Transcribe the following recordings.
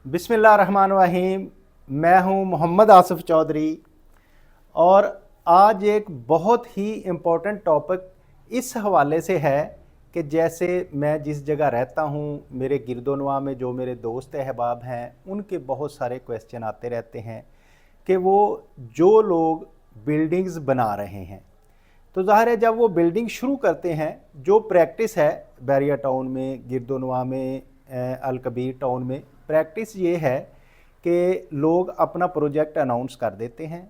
बिस्मिल्लाहिर्रहमानिर्रहीम। मैं हूं मोहम्मद आसिफ चौधरी और आज एक बहुत ही इम्पोर्टेंट टॉपिक इस हवाले से है कि जैसे मैं जिस जगह रहता हूं, मेरे गिरदोनवा में जो मेरे दोस्त अहबाब हैं, उनके बहुत सारे क्वेश्चन आते रहते हैं कि वो जो लोग बिल्डिंग्स बना रहे हैं, तो ज़ाहिर है जब वो बिल्डिंग शुरू करते हैं, जो प्रैक्टिस है बैरिया टाउन में, गिरदोनवा में, अलकबीर टाउन में, प्रैक्टिस ये है कि लोग अपना प्रोजेक्ट अनाउंस कर देते हैं।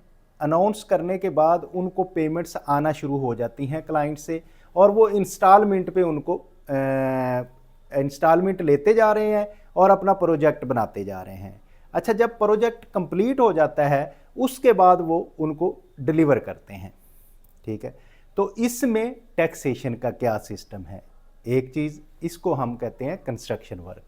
अनाउंस करने के बाद उनको पेमेंट्स आना शुरू हो जाती हैं क्लाइंट से, और वो इंस्टॉलमेंट पे उनको इंस्टॉलमेंट लेते जा रहे हैं और अपना प्रोजेक्ट बनाते जा रहे हैं। अच्छा, जब प्रोजेक्ट कंप्लीट हो जाता है उसके बाद वो उनको डिलीवर करते हैं। ठीक है, तो इसमें टैक्सेशन का क्या सिस्टम है? एक चीज़ इसको हम कहते हैं कंस्ट्रक्शन वर्क,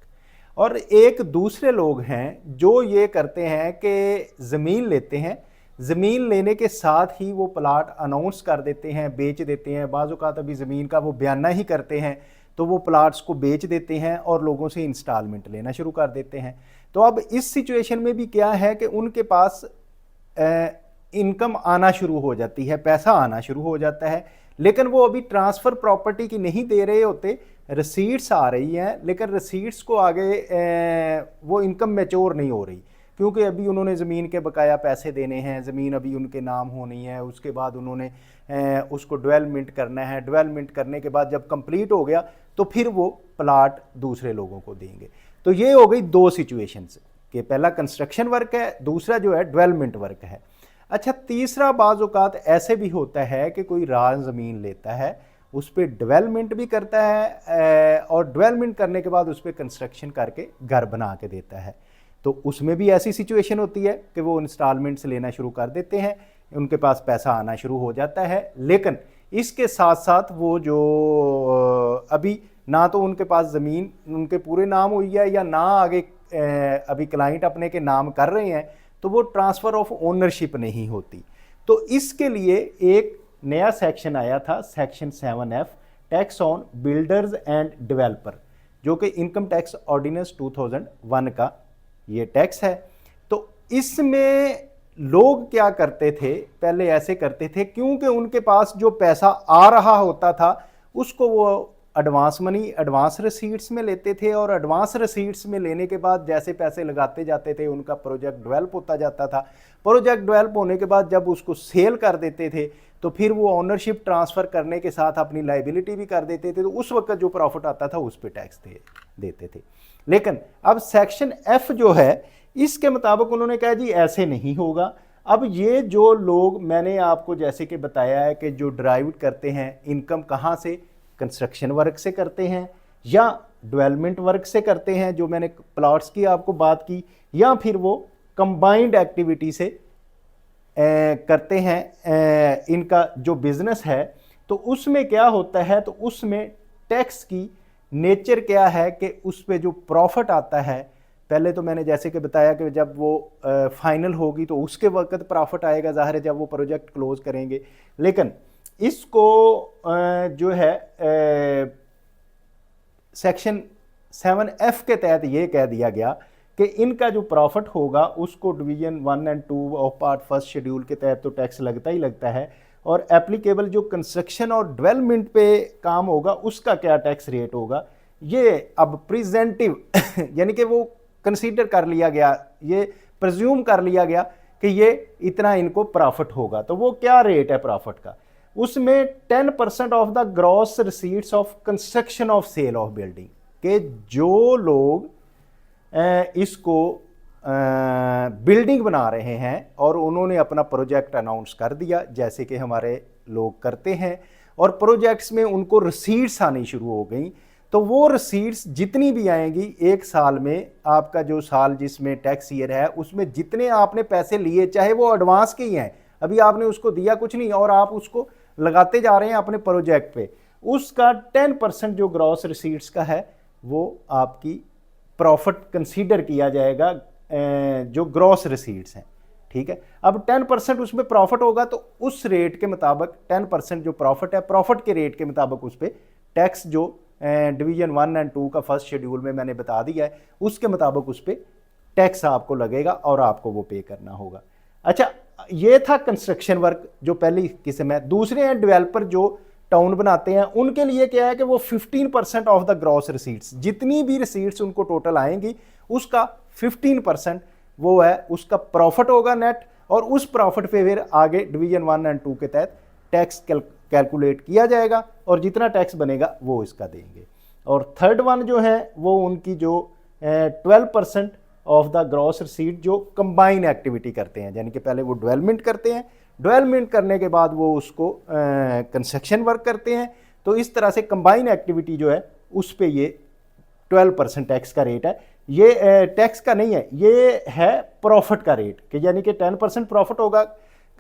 और एक दूसरे लोग हैं जो ये करते हैं कि ज़मीन लेते हैं, ज़मीन लेने के साथ ही वो प्लाट अनाउंस कर देते हैं, बेच देते हैं। बाज़ औक़ात अभी ज़मीन का वो बयाना ही करते हैं, तो वो प्लाट्स को बेच देते हैं और लोगों से इंस्टॉलमेंट लेना शुरू कर देते हैं। तो अब इस सिचुएशन में भी क्या है कि उनके पास इनकम आना शुरू हो जाती है, पैसा आना शुरू हो जाता है, लेकिन वो अभी ट्रांसफ़र प्रॉपर्टी की नहीं दे रहे होते। रसीट्स आ रही हैं, लेकिन रसीट्स को आगे वो इनकम मैच्योर नहीं हो रही, क्योंकि अभी उन्होंने ज़मीन के बकाया पैसे देने हैं, ज़मीन अभी उनके नाम होनी है, उसके बाद उन्होंने उसको डेवलपमेंट करना है। डेवलपमेंट करने के बाद जब कंप्लीट हो गया तो फिर वो प्लाट दूसरे लोगों को देंगे। तो ये हो गई दो सिचुएशंस कि पहला कंस्ट्रक्शन वर्क है, दूसरा जो है डेवलपमेंट वर्क है। अच्छा, तीसरा बाज़ औक़ात ऐसे भी होता है कि कोई राज ज़मीन लेता है, उस पर डेवलपमेंट भी करता है और डेवलपमेंट करने के बाद उस पर कंस्ट्रक्शन करके घर बना के देता है। तो उसमें भी ऐसी सिचुएशन होती है कि वो इंस्टॉलमेंट्स लेना शुरू कर देते हैं, उनके पास पैसा आना शुरू हो जाता है, लेकिन इसके साथ साथ वो जो अभी ना तो उनके पास ज़मीन उनके पूरे नाम हुई है या ना आगे अभी क्लाइंट अपने के नाम कर रहे हैं, तो वो ट्रांसफ़र ऑफ ओनरशिप नहीं होती। तो इसके लिए एक नया सेक्शन आया था, section 7F, tax on builders end developer, जो कि इनकम टैक्स ऑर्डिनेंस 2001 का ये टैक्स है। तो इसमें लोग क्या करते थे, पहले ऐसे करते थे, क्योंकि उनके पास जो पैसा आ रहा होता था उसको वो एडवांस मनी, एडवांस रसीट्स में लेते थे, और एडवांस रसीट्स में लेने के बाद जैसे पैसे लगाते जाते थे उनका प्रोजेक्ट डेवलप होता जाता था। प्रोजेक्ट डेवलप होने के बाद जब उसको सेल कर देते थे तो फिर वो ओनरशिप ट्रांसफ़र करने के साथ अपनी लाइबिलिटी भी कर देते थे, तो उस वक्त जो प्रॉफिट आता था उस पर टैक्स देते थे। लेकिन अब सेक्शन F जो है, इसके मुताबिक उन्होंने कहा जी ऐसे नहीं होगा। अब ये जो लोग मैंने आपको जैसे कि बताया है कि जो ड्राइव करते हैं इनकम कहाँ से, कंस्ट्रक्शन वर्क से करते हैं या डेवलपमेंट वर्क से करते हैं, जो मैंने प्लॉट्स की आपको बात की, या फिर वो कंबाइंड एक्टिविटी से करते हैं। इनका जो बिजनेस है तो उसमें क्या होता है, तो उसमें टैक्स की नेचर क्या है कि उस पर जो प्रॉफिट आता है, पहले तो मैंने जैसे कि बताया कि जब वो फाइनल होगी तो उसके वक्त प्रॉफिट आएगा, ज़ाहिर है जब वो प्रोजेक्ट क्लोज करेंगे। लेकिन इसको जो है सेक्शन 7F के तहत ये कह दिया गया कि इनका जो प्रॉफिट होगा उसको डिवीजन 1 और 2 ऑफ पार्ट फर्स्ट शेड्यूल के तहत तो टैक्स लगता ही लगता है, और एप्लीकेबल जो कंस्ट्रक्शन और डेवलपमेंट पे काम होगा उसका क्या टैक्स रेट होगा, ये अब प्रेजेंटिव यानी कि वो कंसीडर कर लिया गया, ये प्रिज्यूम कर लिया गया कि ये इतना इनको प्रॉफिट होगा। तो वो क्या रेट है प्रॉफिट का, उसमें 10% of the gross receipts of construction of sale of building, के जो लोग इसको बिल्डिंग बना रहे हैं और उन्होंने अपना प्रोजेक्ट अनाउंस कर दिया, जैसे कि हमारे लोग करते हैं, और प्रोजेक्ट्स में उनको रिसीट्स आनी शुरू हो गई, तो वो रिसीट्स जितनी भी आएंगी एक साल में, आपका जो साल जिसमें टैक्स ईयर है उसमें जितने आपने पैसे लिए, चाहे वो एडवांस के ही हैं, अभी आपने उसको दिया कुछ नहीं और आप उसको लगाते जा रहे हैं अपने प्रोजेक्ट पे, उसका 10% जो ग्रॉस रिसीट्स का है वो आपकी प्रॉफिट कंसीडर किया जाएगा, जो ग्रॉस रिसीट्स हैं। ठीक है, अब 10% उसमें प्रॉफिट होगा तो उस रेट के मुताबिक 10% जो प्रॉफिट है, प्रॉफिट के रेट के मुताबिक उस पर टैक्स जो डिवीजन 1 और 2 का फर्स्ट शेड्यूल में मैंने बता दिया है उसके मुताबिक उस पर टैक्स आपको लगेगा और आपको वो पे करना होगा। अच्छा, ये था कंस्ट्रक्शन वर्क जो पहली किस्म है। दूसरे हैं डेवलपर जो टाउन बनाते हैं, उनके लिए क्या है कि वो 15% ऑफ द ग्रॉस रिसीट्स, जितनी भी रिसीट्स उनको टोटल आएंगी उसका 15% वो है उसका प्रॉफिट होगा नेट, और उस प्रॉफिट पे फिर आगे डिवीजन 1 एंड 2 के तहत टैक्स कैलकुलेट किया जाएगा और जितना टैक्स बनेगा वो इसका देंगे। और थर्ड वन जो है वो उनकी जो 12% ऑफ द ग्रॉस रिसीट जो कंबाइन एक्टिविटी करते हैं, यानी कि पहले वो डेवलपमेंट करते हैं, डेवलपमेंट करने के बाद वो उसको कंस्ट्रक्शन वर्क करते हैं, तो इस तरह से कंबाइन एक्टिविटी जो है उस पे ये 12% टैक्स का रेट है। ये टैक्स का नहीं है, ये है प्रॉफिट का रेट, कि यानी कि 10% प्रॉफिट होगा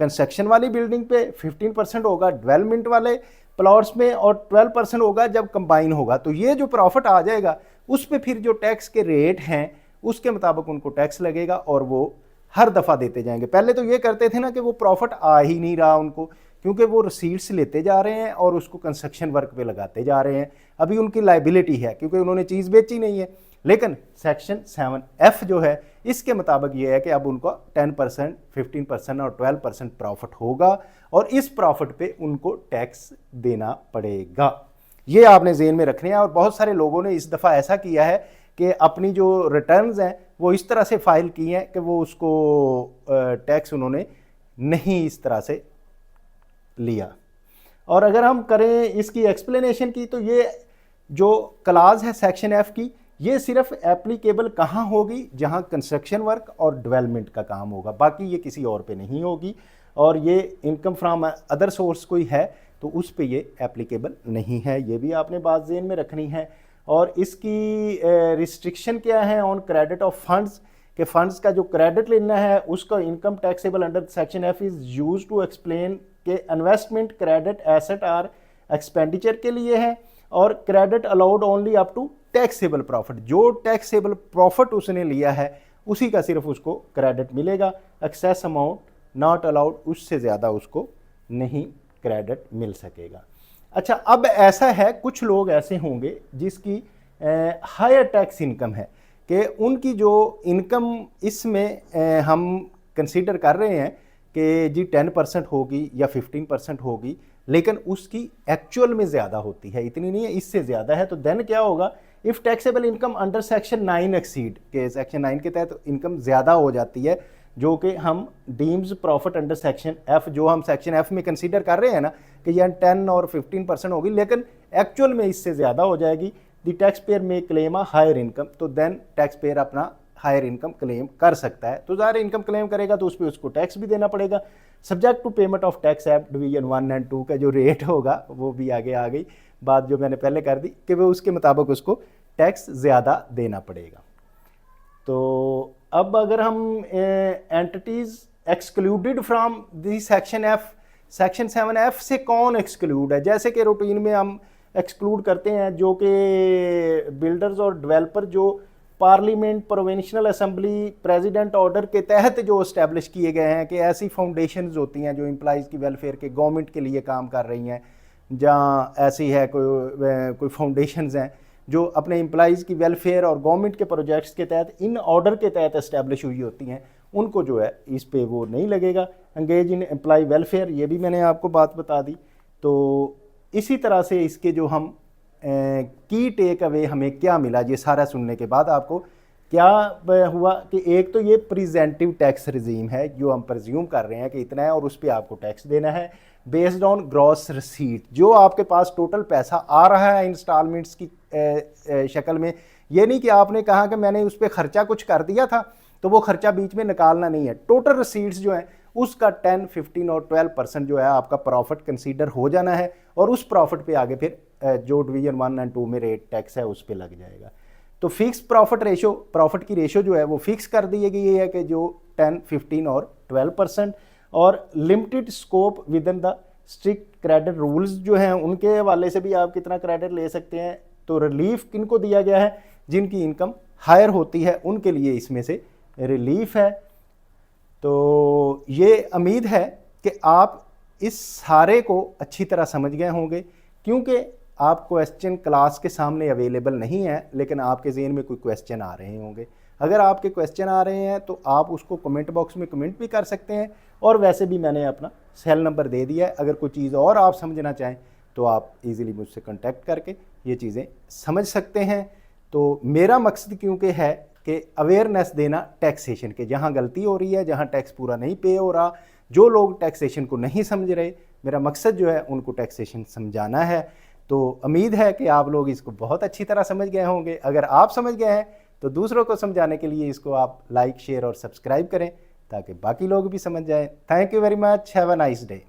कंस्ट्रक्शन वाली बिल्डिंग पे, 15% होगा डेवलपमेंट वाले प्लॉट्स में, और 12% होगा जब कंबाइन होगा। तो ये जो प्रॉफिट आ जाएगा उस पे फिर जो टैक्स के रेट हैं उसके मुताबिक उनको टैक्स लगेगा और वो हर दफ़ा देते जाएंगे। पहले तो ये करते थे ना कि वो प्रॉफिट आ ही नहीं रहा उनको, क्योंकि वो रिसीट्स लेते जा रहे हैं और उसको कंस्ट्रक्शन वर्क पे लगाते जा रहे हैं। अभी उनकी लाइबिलिटी है क्योंकि उन्होंने चीज़ बेची नहीं है। लेकिन सेक्शन 7F जो है इसके मुताबिक ये है कि अब उनको 10%, 15% और 12% प्रॉफिट होगा और इस प्रॉफिट पे उनको टैक्स देना पड़ेगा। ये आपने ज़हन में रखने हैं। और बहुत सारे लोगों ने इस दफ़ा ऐसा किया है कि अपनी जो रिटर्न्स हैं वो इस तरह से फाइल की हैं कि वो उसको टैक्स उन्होंने नहीं इस तरह से लिया। और अगर हम करें इसकी एक्सप्लेनेशन की, तो ये जो क्लास है सेक्शन F की, ये सिर्फ एप्लीकेबल कहाँ होगी, जहाँ कंस्ट्रक्शन वर्क और डेवलपमेंट का काम होगा, बाकी ये किसी और पे नहीं होगी। और ये इनकम फ्रॉम अदर सोर्स कोई है तो उस पे ये एप्लीकेबल नहीं है, ये भी आपने बात ज़हन में रखनी है। और इसकी रिस्ट्रिक्शन क्या है ऑन क्रेडिट ऑफ फंड्स, के फंड्स का जो क्रेडिट लेना है उसका income taxable under section F is use to explain के investment credit asset or expenditure के लिए है, और credit allowed only up to taxable profit, जो टैक्सेबल प्रॉफिट उसने लिया है उसी का सिर्फ उसको क्रेडिट मिलेगा। एक्सेस अमाउंट नॉट अलाउड, उससे ज़्यादा उसको नहीं क्रेडिट मिल सकेगा। अच्छा, अब ऐसा है कुछ लोग ऐसे होंगे जिसकी हायर टैक्स इनकम है, कि उनकी जो इनकम इसमें हम कंसीडर कर रहे हैं कि जी 10% होगी या 15% होगी, लेकिन उसकी एक्चुअल में ज़्यादा होती है, इतनी नहीं है, इससे ज़्यादा है। तो देन क्या होगा, if taxable income under section 9 exceed, के सेक्शन 9 के तहत इनकम ज़्यादा हो जाती है, जो कि हम deems profit under section F, जो हम सेक्शन F में कंसीडर कर रहे हैं ना कि यह 10 और 15% होगी, लेकिन एक्चुअल में इससे ज़्यादा हो जाएगी। द टैक्स पेयर में क्लेम अ हायर इनकम, तो देन टैक्स पेयर अपना हायर इनकम क्लेम कर सकता है। तो ज़ाहिर इनकम क्लेम करेगा तो उस पर उसको टैक्स भी देना पड़ेगा, subject to payment of tax act division 1 and 2 का जो रेट होगा वो भी आगे आ गई बात, जो मैंने पहले कर दी कि वो उसके मुताबिक उसको टैक्स ज़्यादा देना पड़ेगा। तो अब अगर हम entities excluded from the section F, section 7F से कौन एक्सक्लूड है, जैसे कि रूटीन में हम एक्सक्लूड करते हैं जो कि बिल्डर्स और डेवलपर जो parliament, provincial assembly, president order के तहत जो इस्टेब्लिश किए गए हैं, कि ऐसी फाउंडेशंस होती हैं जो एम्प्लॉइज़ की वेलफेयर के गवर्नमेंट के लिए काम कर रही हैं, जहाँ ऐसी है कोई फाउंडेशंस हैं जो अपने एम्प्लॉइज़ की वेलफेयर और गवर्नमेंट के प्रोजेक्ट्स के तहत इन ऑर्डर के तहत इस्टेब्लिश हुई होती हैं, उनको जो है इस पे वो नहीं लगेगा। एंगेज इन एम्प्लॉय वेलफेयर, ये भी मैंने आपको बात बता दी। तो इसी तरह से इसके जो हम की टेक अवे हमें क्या मिला, ये सारा सुनने के बाद आपको क्या हुआ कि एक तो ये प्रेजेंटिव टैक्स रिजीम है जो हम प्रिज्यूम कर रहे हैं कि इतना है और उस पर आपको टैक्स देना है बेस्ड ऑन ग्रॉस रिसीट, जो आपके पास टोटल पैसा आ रहा है इंस्टॉलमेंट्स की शक्ल में। ये नहीं कि आपने कहा कि मैंने उस पर खर्चा कुछ कर दिया था तो वो खर्चा बीच में निकालना नहीं है। टोटल रिसीट्स जो हैं उसका 10, 15 और 12% जो है आपका प्रॉफिट कंसीडर हो जाना है, और उस प्रॉफिट पे आगे फिर जो डिवीजन 1 एंड 2 में रेट टैक्स है उस पर लग जाएगा। तो फिक्स प्रॉफिट रेशो, प्रॉफिट की रेशो जो है वो फिक्स कर दी गई है कि जो 10, 15 और 12%, और limited scope with in the strict credit rules जो हैं उनके हवाले से भी आप कितना क्रेडिट ले सकते हैं। तो रिलीफ किनको दिया गया है, जिनकी इनकम हायर होती है उनके लिए इसमें से रिलीफ है। तो ये उम्मीद है कि आप इस सारे को अच्छी तरह समझ गए होंगे, क्योंकि आप क्वेश्चन क्लास के सामने अवेलेबल नहीं है, लेकिन आपके ज़हन में कोई क्वेश्चन आ रहे होंगे। अगर आपके क्वेश्चन आ रहे हैं तो आप उसको कमेंट बॉक्स में कमेंट भी कर सकते हैं, और वैसे भी मैंने अपना सेल नंबर दे दिया है। अगर कोई चीज़ और आप समझना चाहें तो आप इजीली मुझसे कांटेक्ट करके ये चीज़ें समझ सकते हैं। तो मेरा मकसद क्योंकि है कि अवेयरनेस देना टैक्सेशन के, जहाँ गलती हो रही है, जहाँ टैक्स पूरा नहीं पे हो रहा, जो लोग टैक्सेशन को नहीं समझ रहे, मेरा मकसद जो है उनको टैक्सेशन समझाना है। तो उम्मीद है कि आप लोग इसको बहुत अच्छी तरह समझ गए होंगे। अगर आप समझ गए हैं तो दूसरों को समझाने के लिए इसको आप लाइक, शेयर और सब्सक्राइब करें ताकि बाकी लोग भी समझ जाएं। Thank you very much, have a nice day.